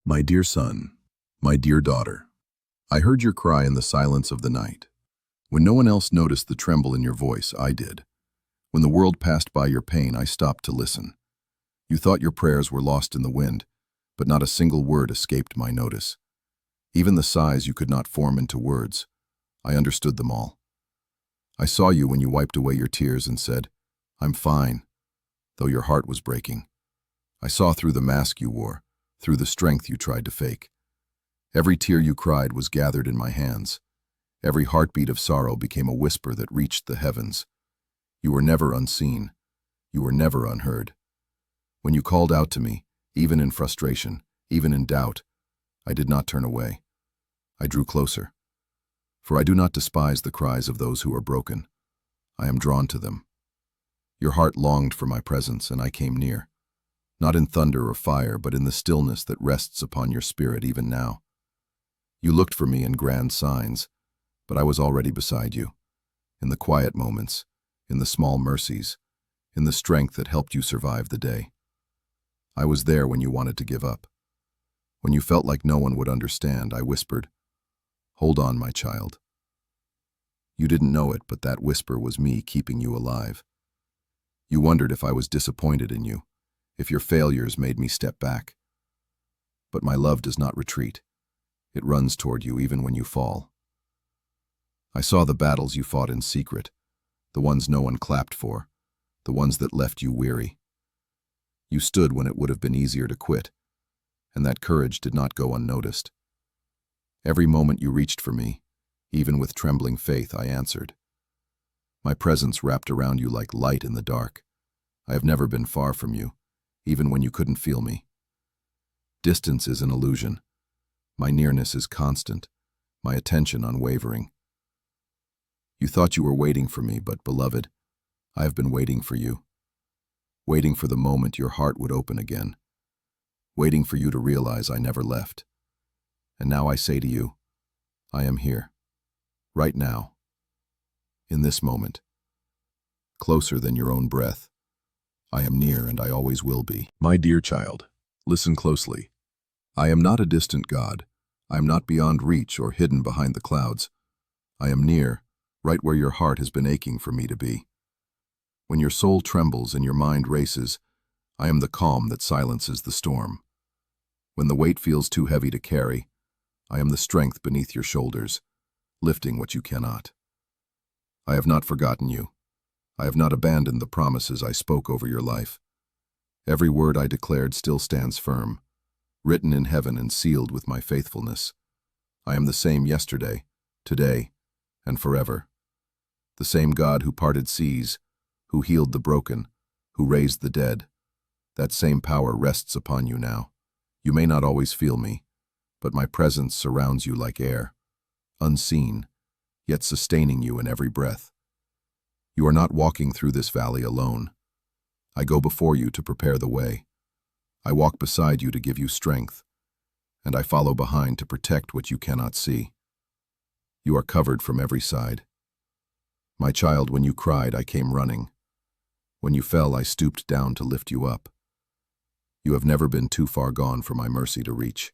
My dear son, my dear daughter, I heard your cry in the silence of the night. When no one else noticed the tremble in your voice, I did. When the world passed by your pain, I stopped to listen. You thought your prayers were lost in the wind, but not a single word escaped my notice. Even the sighs you could not form into words, I understood them all. I saw you when you wiped away your tears and said, "I'm fine," though your heart was breaking. I saw through the mask you wore, through the strength you tried to fake. Every tear you cried was gathered in my hands. Every heartbeat of sorrow became a whisper that reached the heavens. You were never unseen. You were never unheard. When you called out to me, even in frustration, even in doubt, I did not turn away. I drew closer. For I do not despise the cries of those who are broken. I am drawn to them. Your heart longed for my presence, and I came near. Not in thunder or fire, but in the stillness that rests upon your spirit even now. You looked for me in grand signs, but I was already beside you, in the quiet moments, in the small mercies, in the strength that helped you survive the day. I was there when you wanted to give up. When you felt like no one would understand, I whispered, "Hold on, my child." You didn't know it, but that whisper was me keeping you alive. You wondered if I was disappointed in you, if your failures made me step back. But my love does not retreat. It runs toward you even when you fall. I saw the battles you fought in secret, the ones no one clapped for, the ones that left you weary. You stood when it would have been easier to quit, and that courage did not go unnoticed. Every moment you reached for me, even with trembling faith, I answered. My presence wrapped around you like light in the dark. I have never been far from you, even when you couldn't feel me. Distance is an illusion. My nearness is constant, my attention unwavering. You thought you were waiting for me, but beloved, I have been waiting for you. Waiting for the moment your heart would open again. Waiting for you to realize I never left. And now I say to you, I am here. Right now. In this moment. Closer than your own breath. I am near and I always will be. My dear child, listen closely. I am not a distant God. I am not beyond reach or hidden behind the clouds. I am near, right where your heart has been aching for me to be. When your soul trembles and your mind races, I am the calm that silences the storm. When the weight feels too heavy to carry, I am the strength beneath your shoulders, lifting what you cannot. I have not forgotten you. I have not abandoned the promises I spoke over your life. Every word I declared still stands firm, written in heaven and sealed with my faithfulness. I am the same yesterday, today, and forever. The same God who parted seas, who healed the broken, who raised the dead. That same power rests upon you now. You may not always feel me, but my presence surrounds you like air, unseen, yet sustaining you in every breath. You are not walking through this valley alone. I go before you to prepare the way. I walk beside you to give you strength, and I follow behind to protect what you cannot see. You are covered from every side. My child, when you cried, I came running. When you fell, I stooped down to lift you up. You have never been too far gone for my mercy to reach.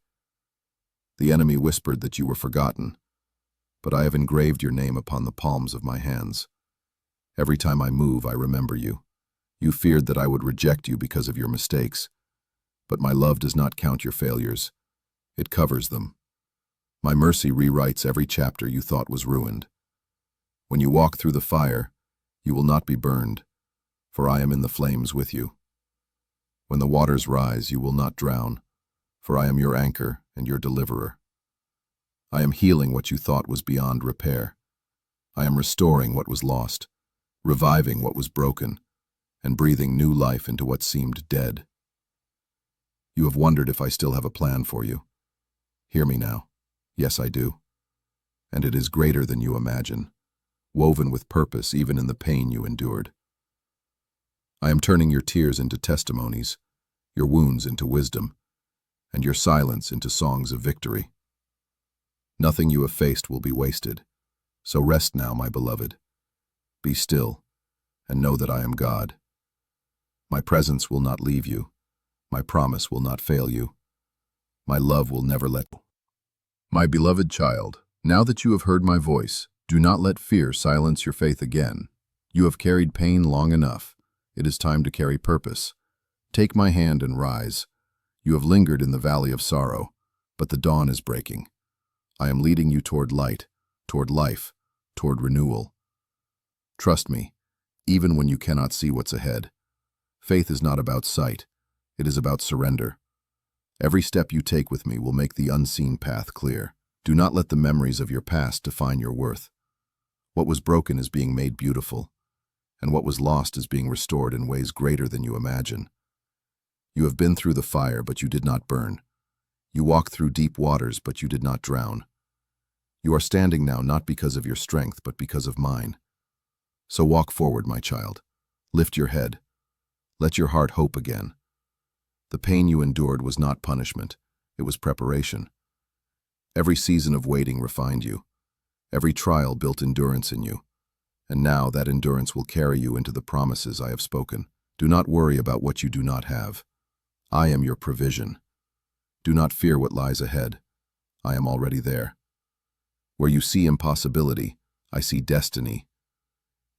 The enemy whispered that you were forgotten, but I have engraved your name upon the palms of my hands. Every time I move, I remember you. You feared that I would reject you because of your mistakes, but my love does not count your failures. It covers them. My mercy rewrites every chapter you thought was ruined. When you walk through the fire, you will not be burned, for I am in the flames with you. When the waters rise, you will not drown, for I am your anchor and your deliverer. I am healing what you thought was beyond repair. I am restoring what was lost, reviving what was broken, and breathing new life into what seemed dead. You have wondered if I still have a plan for you. Hear me now. Yes, I do. And it is greater than you imagine, woven with purpose even in the pain you endured. I am turning your tears into testimonies, your wounds into wisdom, and your silence into songs of victory. Nothing you have faced will be wasted, so rest now, my beloved. Be still, and know that I am God. My presence will not leave you. My promise will not fail you. My love will never let go. My beloved child, now that you have heard my voice, do not let fear silence your faith again. You have carried pain long enough. It is time to carry purpose. Take my hand and rise. You have lingered in the valley of sorrow, but the dawn is breaking. I am leading you toward light, toward life, toward renewal. Trust me, even when you cannot see what's ahead. Faith is not about sight. It is about surrender. Every step you take with me will make the unseen path clear. Do not let the memories of your past define your worth. What was broken is being made beautiful, and what was lost is being restored in ways greater than you imagine. You have been through the fire, but you did not burn. You walked through deep waters, but you did not drown. You are standing now not because of your strength, but because of mine. So walk forward, my child. Lift your head. Let your heart hope again. The pain you endured was not punishment. It was preparation. Every season of waiting refined you. Every trial built endurance in you. And now that endurance will carry you into the promises I have spoken. Do not worry about what you do not have. I am your provision. Do not fear what lies ahead. I am already there. Where you see impossibility, I see destiny.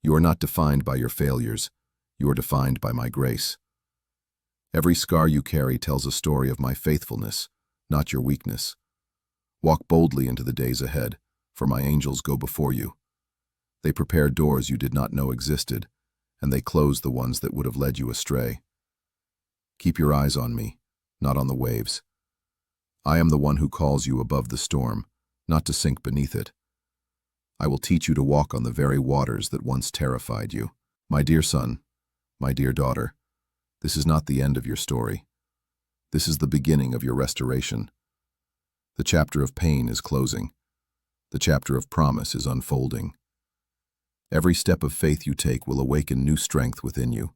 You are not defined by your failures. You are defined by my grace. Every scar you carry tells a story of my faithfulness, not your weakness. Walk boldly into the days ahead, for my angels go before you. They prepare doors you did not know existed, and they close the ones that would have led you astray. Keep your eyes on me, not on the waves. I am the one who calls you above the storm, not to sink beneath it. I will teach you to walk on the very waters that once terrified you. My dear son, my dear daughter, this is not the end of your story. This is the beginning of your restoration. The chapter of pain is closing. The chapter of promise is unfolding. Every step of faith you take will awaken new strength within you.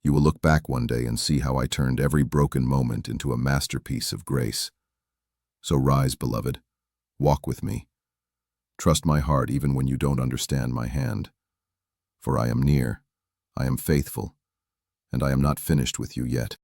You will look back one day and see how I turned every broken moment into a masterpiece of grace. So rise, beloved. Walk with me. Trust my heart even when you don't understand my hand. For I am near, I am faithful, and I am not finished with you yet.